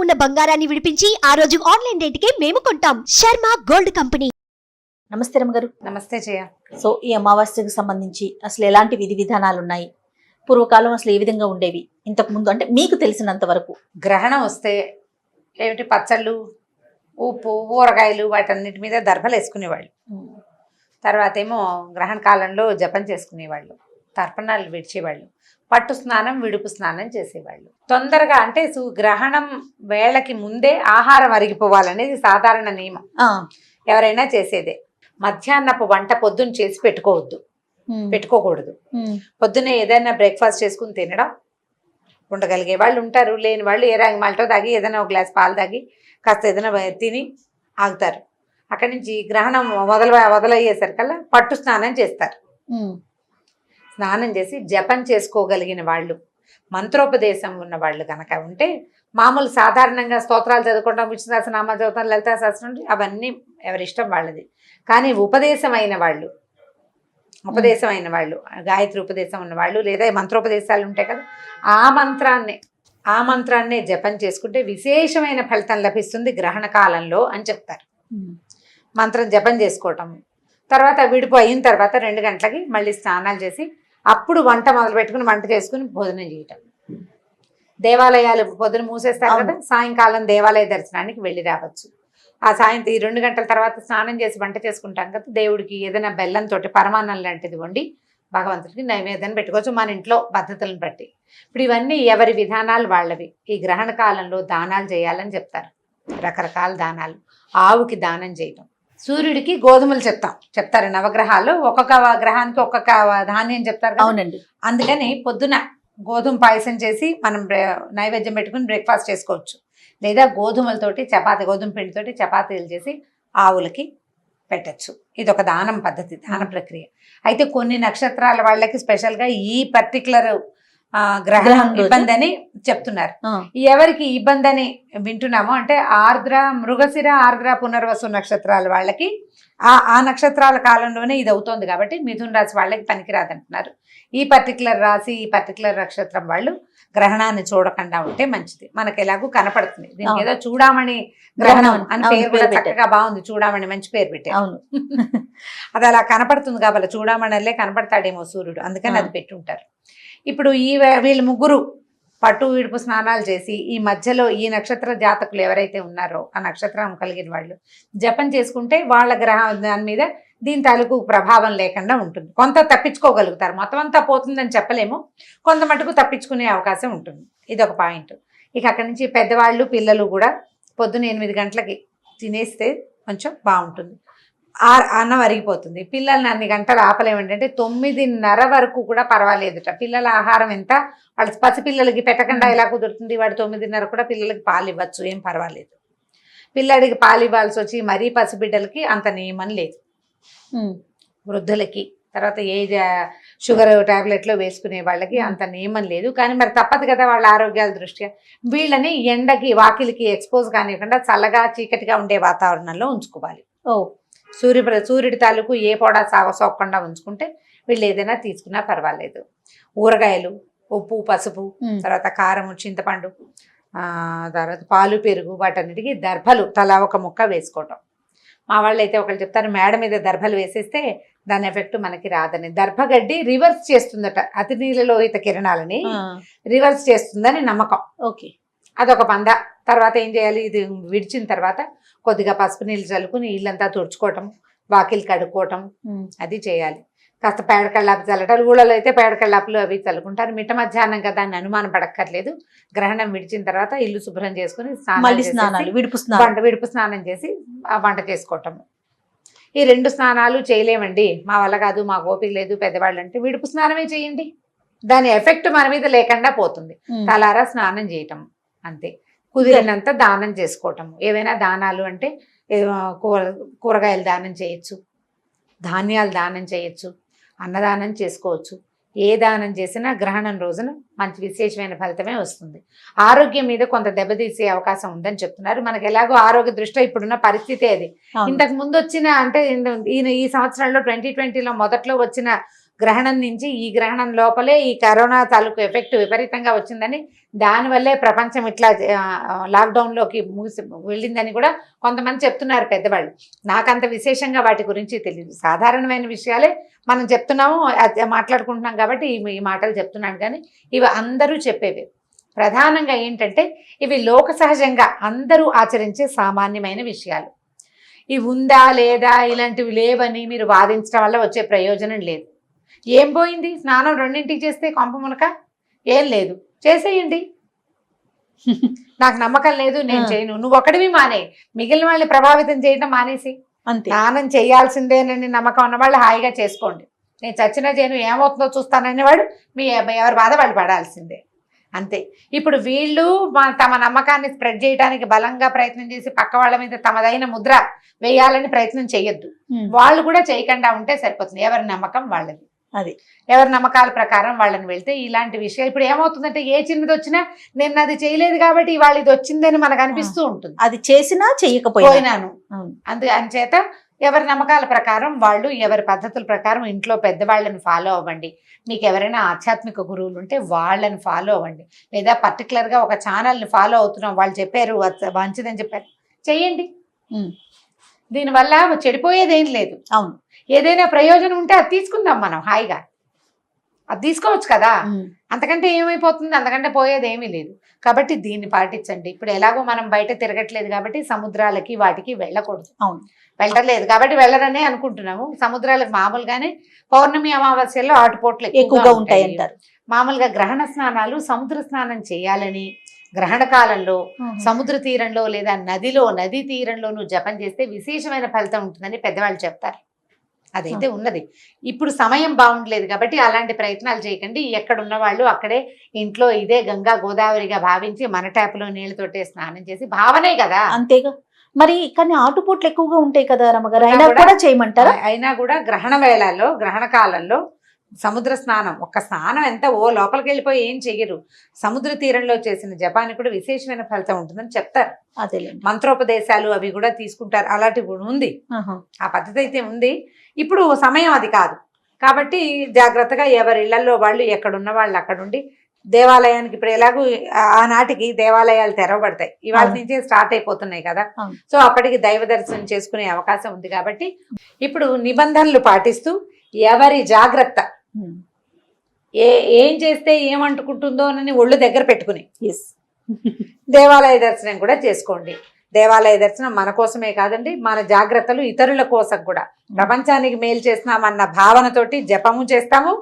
ఉన్న బంగారాన్ని విడిపించి ఆ రోజు ఆన్లైన్ రేటుకే మేము కొంటాం. Sharma gold company. నమస్తే రమ్మగారు. నమస్తే జయ. సో ఈ అమావాస్యకు సంబంధించి అసలు ఎలాంటి విధి విధానాలు ఉన్నాయి? పూర్వకాలం అసలు ఏ విధంగా ఉండేవి ఇంతకు ముందు, అంటే మీకు తెలిసినంత వరకు? గ్రహణం వస్తే ఏమిటి పచ్చళ్ళు, ఉప్పు, ఊరగాయలు వాటన్నిటి మీద దర్భలు వేసుకునేవాళ్ళు. తర్వాత ఏమో గ్రహణ కాలంలో జపం చేసుకునేవాళ్ళు, తర్పణాలు విడిచేవాళ్ళు, పట్టు స్నానం, విడుపు స్నానం చేసేవాళ్ళు. తొందరగా అంటే గ్రహణం వేళకి ముందే ఆహారం అరిగిపోవాలనేది సాధారణ నియమం, ఎవరైనా చేసేదే. మధ్యాహ్నపు వంట పొద్దున్న చేసి పెట్టుకోకూడదు. పొద్దున్నే ఏదైనా బ్రేక్ఫాస్ట్ చేసుకుని తినడం. ఉండగలిగే వాళ్ళు ఉంటారు, లేని వాళ్ళు ఏ రాగి మాల్టో తాగి ఏదైనా ఒక గ్లాస్ పాలు తాగి కాస్త ఏదైనా తిని ఆగుతారు. అక్కడి నుంచి గ్రహణం మొదలయ్యేసరికల్లా పట్టు స్నానం చేస్తారు. స్నానం చేసి జపం చేసుకోగలిగిన వాళ్ళు, మంత్రోపదేశం ఉన్న వాళ్ళు కనుక ఉంటే, మామూలు సాధారణంగా స్తోత్రాలు చదువుకోవడం, విష్ణు సహస్రనామ చదువుతాం, లలితా సహస్రం, అవన్నీ ఎవరిష్టం వాళ్ళది. కానీ ఉపదేశం అయిన వాళ్ళు, గాయత్రి ఉపదేశం ఉన్న వాళ్ళు, లేదా మంత్రోపదేశాలు ఉంటాయి కదా, ఆ మంత్రాన్నే జపం చేసుకుంటే విశేషమైన ఫలితం లభిస్తుంది గ్రహణ కాలంలో అని చెప్తారు. మంత్రం జపం చేసుకోవటం, తర్వాత విడిపు అయిన తర్వాత 2 గంటలకి మళ్ళీ స్నానాలు చేసి అప్పుడు వంట మొదలు పెట్టుకుని వంట చేసుకుని భోజనం చేయటం. దేవాలయాలు పొద్దున మూసేస్తారు కదా, సాయంకాలం దేవాలయ దర్శనానికి వెళ్ళి రావచ్చు. ఆ సాయంత్రం ఈ 2 గంటల తర్వాత స్నానం చేసి వంట చేసుకుంటాం కదా, దేవుడికి ఏదైనా బెల్లంతో పరమాన్నం లాంటిది వండి భగవంతుడికి నైవేద్యం పెట్టుకోవచ్చు, మన ఇంట్లో పద్ధతులను బట్టి. ఇప్పుడు ఇవన్నీ ఎవరి విధానాలు వాళ్ళవి. ఈ గ్రహణ కాలంలో దానాలు చేయాలని చెప్తారు, రకరకాల దానాలు. ఆవుకి దానం చేయటం, సూర్యుడికి గోధుమలు చెప్తారు నవగ్రహాల్లో, ఒక్కొక్క గ్రహానికి ఒక్కొక్క ధాన్యం చెప్తారు. అవునండి. అందుకని పొద్దున గోధుమ పాయసం చేసి మనం నైవేద్యం పెట్టుకుని బ్రేక్ఫాస్ట్ చేసుకోవచ్చు. లేదా గోధుమ పిండితోటి చపాతీలు చేసి ఆవులకి పెట్టచ్చు. ఇది ఒక దానం పద్ధతి, దాన ప్రక్రియ. అయితే కొన్ని నక్షత్రాల వాళ్ళకి స్పెషల్గా ఈ పర్టికులర్ గ్రహణం ఇబ్బంది అని చెప్తున్నారు. ఎవరికి ఇబ్బంది అని వింటున్నామో అంటే మృగశిర, ఆర్ద్ర, పునర్వసు నక్షత్రాల వాళ్ళకి ఆ నక్షత్రాల కాలంలోనే ఇది అవుతోంది కాబట్టి మిథున రాశి వాళ్ళకి పనికిరాదంటున్నారు. ఈ పర్టికులర్ రాశి, ఈ పర్టికులర్ నక్షత్రం వాళ్ళు గ్రహణాన్ని చూడకుండా ఉంటే మంచిది. మనకి ఎలాగూ కనపడుతుంది. దీనికి ఏదో చూడామణి గ్రహణం అని పేరు కూడా చక్కగా బాగుంది. చూడామణి మంచి పేరు పెట్టారు. అది అలా కనపడుతుంది కాబట్టి చూడామణిలే కనపడతాడేమో సూర్యుడు, అందుకని అది పెట్టుంటారు. ఇప్పుడు వీళ్ళు ముగ్గురు పట్టు విడుపు స్నానాలు చేసి ఈ మధ్యలో ఈ నక్షత్ర జాతకులు ఎవరైతే ఉన్నారో ఆ నక్షత్రం కలిగిన వాళ్ళు జపం చేసుకుంటే వాళ్ళ దాని మీద దీని తాలూకు ప్రభావం లేకుండా ఉంటుంది. కొంత తప్పించుకోగలుగుతారు, మొత్తం అంతా పోతుందని చెప్పలేము, కొంత మటుకు తప్పించుకునే అవకాశం ఉంటుంది. ఇది ఒక పాయింట్. ఇక అక్కడి నుంచి పెద్దవాళ్ళు, పిల్లలు కూడా పొద్దున్న 8 గంటలకి తినేస్తే కొంచెం బాగుంటుంది. అన్నం అరిగిపోతుంది. పిల్లల్ని అన్ని గంటలు ఆపలేమంటే 9:30 వరకు కూడా పర్వాలేదుట. పిల్లల ఆహారం ఎంత, వాళ్ళ పసిపిల్లలకి పెట్టకుండా ఎలా కుదురుతుంది? వాడు 9:30 కూడా పిల్లలకి పాలు ఇవ్వచ్చు, ఏం పర్వాలేదు. పిల్లడికి పాలు ఇవ్వాల్సి వచ్చి మరీ పసిబిడ్డలకి అంత నియమం లేదు. వృద్ధులకి, తర్వాత షుగర్ టాబ్లెట్లో వేసుకునే వాళ్ళకి అంత నియమం లేదు. కానీ మరి తప్పదు కదా వాళ్ళ ఆరోగ్యాల దృష్ట్యా. వీళ్ళని ఎండకి, వాకిలికి ఎక్స్పోజ్ కానివ్వకుండా చల్లగా చీకటిగా ఉండే వాతావరణంలో ఉంచుకోవాలి. సూర్యుడి తాలూకు ఏ పొడ సోకకుండా ఉంచుకుంటే వీళ్ళు ఏదైనా తీసుకున్నా పర్వాలేదు. ఊరగాయలు, ఉప్పు, పసుపు, తర్వాత కారము, చింతపండు, తర్వాత పాలు, పెరుగు, వాటన్నిటికీ దర్భలు తలా ఒక ముక్క వేసుకోవటం. మా వాళ్ళు అయితే ఒకళ్ళు చెప్తారు, మేడ మీద దర్భలు వేసేస్తే దాని ఎఫెక్ట్ మనకి రాదని. దర్భగడ్డి రివర్స్ చేస్తుందట అతి నీలలోహిత కిరణాలని, రివర్స్ చేస్తుందని నమ్మకం. ఓకే, అదొక పంద. తర్వాత ఏం చేయాలి, ఇది విడిచిన తర్వాత కొద్దిగా పసుపు నీళ్ళు చల్లుకుని ఇల్లంతా తుడుచుకోవటం, వాకిలి కడుక్కోవటం, అది చేయాలి. కాస్త పేడకళ్ళాపు చల్లటాలు, ఊళ్ళలో అయితే పేడకళ్ళాపులు అవి చల్లుకుంటారు. మిట్ట మధ్యాహ్నం కదా అని అనుమానం పడక్కర్లేదు. గ్రహణం విడిచిన తర్వాత ఇల్లు శుభ్రం చేసుకుని విడుపు స్నానం చేసి ఆ వంట చేసుకోవటం. ఈ 2 స్నానాలు చేయలేమండి, మా వల్ల కాదు, మాకు ఓపిక లేదు పెద్దవాళ్ళు అంటే విడుపు స్నానమే చేయండి. దాని ఎఫెక్ట్ మన మీద లేకుండా పోతుంది. తలారా స్నానం చేయటం అంతే. కుదిరినంత దానం చేసుకోవటం. ఏవైనా దానాలు అంటే కూరగాయలు దానం చేయొచ్చు, ధాన్యాలు దానం చేయొచ్చు, అన్నదానం చేసుకోవచ్చు. ఏ దానం చేసినా గ్రహణం రోజున మంచి విశేషమైన ఫలితమే వస్తుంది. ఆరోగ్యం మీద కొంత దెబ్బతీసే అవకాశం ఉందని చెప్తున్నారు. మనకు ఎలాగో ఆరోగ్య దృష్ట్యా ఇప్పుడున్న పరిస్థితి అది. ఇంతకు ముందు వచ్చిన అంటే ఈ సంవత్సరంలో 2020లో మొదట్లో వచ్చిన గ్రహణం నుంచి ఈ గ్రహణం లోపలే ఈ కరోనా తాలూకు ఎఫెక్ట్ విపరీతంగా వచ్చిందని దానివల్లే ప్రపంచం ఇట్లా లాక్డౌన్లోకి వెళ్ళిందని కూడా కొంతమంది చెప్తున్నారు పెద్దవాళ్ళు. నాకంత విశేషంగా వాటి గురించి తెలియదు. సాధారణమైన విషయాలే మనం చెప్తున్నాము, మాట్లాడుకుంటున్నాం కాబట్టి ఈ మాటలు చెప్తున్నాను. కానీ ఇవి అందరూ చెప్పేవి. ప్రధానంగా ఏంటంటే ఇవి లోక సహజంగా అందరూ ఆచరించే సామాన్యమైన విషయాలు. ఇవి ఉందా లేదా ఇలాంటివి లేవని మీరు వాదించడం వల్ల వచ్చే ప్రయోజనం లేదు. ఏం పోయింది? స్నానం 2ంటికి చేస్తే కొంప మునక ఏం లేదు, చేసేయండి. నాకు నమ్మకం లేదు, నేను చేయను. నువ్వు ఒకటివి మానే, మిగిలిన వాళ్ళని ప్రభావితం చేయడం మానేసి అంతే. స్నానం చేయాల్సిందేనని నమ్మకం ఉన్నవాళ్ళు హాయిగా చేసుకోండి. నేను చచ్చినా చేయను, ఏమవుతుందో చూస్తాననేవాడు ఎవరి బాధ వాళ్ళు పడాల్సిందే, అంతే. ఇప్పుడు వీళ్ళు తమ నమ్మకాన్ని స్ప్రెడ్ చేయడానికి బలంగా ప్రయత్నం చేసి పక్క వాళ్ళ మీద తమదైన ముద్ర వేయాలని ప్రయత్నం చేయొద్దు. వాళ్ళు కూడా చేయకుండా ఉంటే సరిపోతుంది. ఎవరి నమ్మకం వాళ్ళది, అది ఎవరి నమ్మకాల ప్రకారం వాళ్ళని వెళ్తే ఇలాంటి విషయాలు ఇప్పుడు ఏమవుతుందంటే ఏ చిన్నది వచ్చినా నేను అది చేయలేదు కాబట్టి ఇవాళ ఇది వచ్చిందని మనకు అనిపిస్తూ ఉంటుంది. అది చేసినా చెయ్యకపోయినాను. అందుచేత ఎవరి నమ్మకాల ప్రకారం వాళ్ళు, ఎవరి పద్ధతుల ప్రకారం ఇంట్లో పెద్దవాళ్ళని ఫాలో అవ్వండి. మీకు ఎవరైనా ఆధ్యాత్మిక గురువులు ఉంటే వాళ్ళని ఫాలో అవ్వండి. లేదా పర్టికులర్గా ఒక ఛానల్ని ఫాలో అవుతున్నాం, వాళ్ళు చెప్పారు మంచిదని చెప్పారు, చెయ్యండి. దీనివల్ల చెడిపోయేది ఏం లేదు. అవును, ఏదైనా ప్రయోజనం ఉంటే అది తీసుకుందాం మనం హాయిగా, అది తీసుకోవచ్చు కదా. అంతకంటే ఏమైపోతుంది? అంతకంటే పోయేది ఏమీ లేదు. కాబట్టి దీన్ని పాటించండి. ఇప్పుడు ఎలాగో మనం బయట తిరగట్లేదు కాబట్టి సముద్రాలకి వాటికి వెళ్ళకూడదు. అవును, వెళ్ళలేదు కాబట్టి వెళ్ళరనే అనుకుంటున్నాము. సముద్రాలకు మామూలుగానే పౌర్ణమి అమావాస్యల్లో ఆటుపోట్లు ఎక్కువగా ఉంటాయి అంటారు. మామూలుగా గ్రహణ స్నానాలు సముద్ర స్నానం చేయాలని, గ్రహణ కాలంలో సముద్ర తీరంలో లేదా నదీ తీరంలోనూ జపం చేస్తే విశేషమైన ఫలితం ఉంటుందని పెద్దవాళ్ళు చెప్తారు. అదైతే ఉన్నది. ఇప్పుడు సమయం బాగుండలేదు కాబట్టి అలాంటి ప్రయత్నాలు చేయకండి. ఎక్కడున్న వాళ్ళు అక్కడే ఇంట్లో ఇదే గంగా గోదావరిగా భావించి మన ట్యాప్లో నీళ్ళతోటే స్నానం చేసి భావనే కదా. అంతేగా మరి. కానీ ఆటుపోట్లు ఎక్కువగా ఉంటాయి కదా రమ్మగారు, అయినా కూడా చేయమంటారా? అయినా కూడా గ్రహణ వేళల్లో, గ్రహణ కాలంలో సముద్ర స్నానం, ఒక్క స్నానం ఎంత లోపలికి వెళ్ళిపోయి ఏం చెయ్యరు. సముద్ర తీరంలో చేసిన జపానికి కూడా విశేషమైన ఫలితం ఉంటుందని చెప్తారు. అదే మంత్రోపదేశాలు అవి కూడా తీసుకుంటారు. అలాంటివి కూడా ఉంది, ఆ పద్ధతి అయితే ఉంది. ఇప్పుడు సమయం అది కాదు కాబట్టి జాగ్రత్తగా ఎవరి ఇళ్లలో వాళ్ళు, ఎక్కడున్న వాళ్ళు అక్కడుండి దేవాలయానికి, ఇప్పుడు ఎలాగూ ఆనాటికి దేవాలయాలు తెరవబడతాయి, ఇవాళ నుంచే స్టార్ట్ అయిపోతున్నాయి కదా. సో అప్పటికి దైవ దర్శనం చేసుకునే అవకాశం ఉంది కాబట్టి ఇప్పుడు నిబంధనలు పాటిస్తూ ఎవరి జాగ్రత్త, ఏం చేస్తే ఏమంటుకుంటుందో అని ఒళ్ళు దగ్గర పెట్టుకుని దేవాలయ దర్శనం కూడా చేసుకోండి. దేవాలయ దర్శనం మన కోసమే కాదండి, మన జాగ్రత్తలు ఇతరుల కోసం కూడా. ప్రపంచానికి మేలు చేస్తున్నామన్న భావనతోటి జపము చేస్తాము,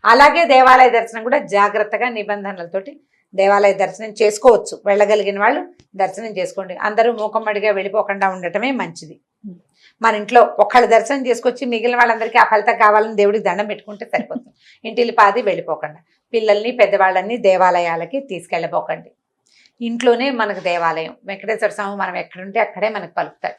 అలాగే దేవాలయ దర్శనం కూడా జాగ్రత్తగా నిబంధనలతోటి దేవాలయ దర్శనం చేసుకోవచ్చు. వెళ్ళగలిగిన వాళ్ళు దర్శనం చేసుకోండి. అందరూ మూకమ్మడిగా వెళ్ళిపోకుండా ఉండటమే మంచిది. మన ఇంట్లో ఒక్కళ్ళు దర్శనం చేసుకొచ్చి మిగిలిన వాళ్ళందరికీ ఆ ఫలితం కావాలని దేవుడికి దండం పెట్టుకుంటే సరిపోతుంది. ఇంటిల్లి పాది వెళ్ళిపోకుండా, పిల్లల్ని పెద్దవాళ్ళని దేవాలయాలకి తీసుకెళ్ళబోకండి. ఇంట్లోనే మనకు దేవాలయం, వెంకటేశ్వర స్వామి మనం ఎక్కడుంటే అక్కడే మనకు పలుకుతాడు.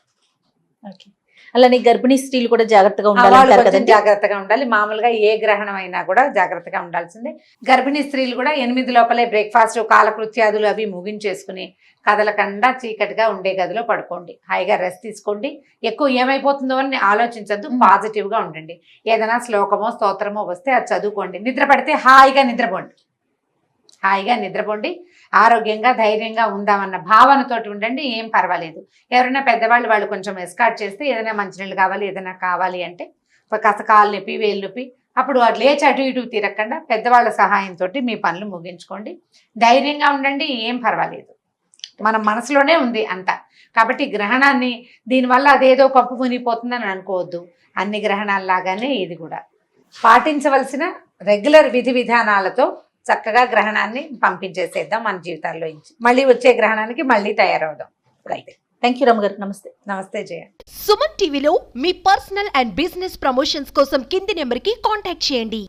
ఓకే, అలానే గర్భిణీ స్త్రీలు కూడా జాగ్రత్తగా ఉండాలి, జాగ్రత్తగా ఉండాలి. మామూలుగా ఏ గ్రహణం అయినా కూడా జాగ్రత్తగా ఉండాల్సిందే. గర్భిణీ స్త్రీలు కూడా 8 లోపలే బ్రేక్ఫాస్ట్, కాలకృత్యాదులు అవి ముగించేసుకుని కదలకుండా చీకటిగా ఉండే గదిలో పడుకోండి. హాయిగా రెస్ట్ తీసుకోండి. ఎక్కువ ఏమైపోతుందో అని ఆలోచించద్దు, పాజిటివ్ గా ఉండండి. ఏదైనా శ్లోకమో స్తోత్రమో వస్తే అది చదువుకోండి. నిద్ర పడితే హాయిగా నిద్రపోండి, హాయిగా నిద్రపోండి. ఆరోగ్యంగా ధైర్యంగా ఉందామన్న భావనతోటి ఉండండి, ఏం పర్వాలేదు. ఎవరైనా పెద్దవాళ్ళు వాళ్ళు కొంచెం ఎస్కార్ట్ చేస్తే ఏదైనా మంచినీళ్ళు కావాలి, ఏదైనా కావాలి అంటే కాస్త కాలు నొప్పి, వేలు నొప్పి, అప్పుడు అది లేచి అటు ఇటు తిరగకుండా పెద్దవాళ్ళ సహాయంతో మీ పనులు ముగించుకోండి. ధైర్యంగా ఉండండి, ఏం పర్వాలేదు. మన మనసులోనే ఉంది అంతా. కాబట్టి గ్రహణాన్ని దీనివల్ల అదేదో కప్పు మునిగిపోతుందని అనుకోవద్దు. అన్ని గ్రహణాల్లాగానే ఇది కూడా పాటించవలసిన రెగ్యులర్ విధి విధానాలతో చక్కగా గ్రహణాన్ని పంపించేసేద్దాం మన జీవితాల్లో. మళ్ళీ వచ్చే గ్రహణానికి మళ్ళీ తయారవుదాం. అయితే థ్యాంక్ యూ రమ్మగారు. నమస్తే. నమస్తే జయ. సుమన్ టీవీలో మీ పర్సనల్ అండ్ బిజినెస్ ప్రమోషన్స్ కోసం కింది నెంబర్కి కాంటాక్ట్ చేయండి.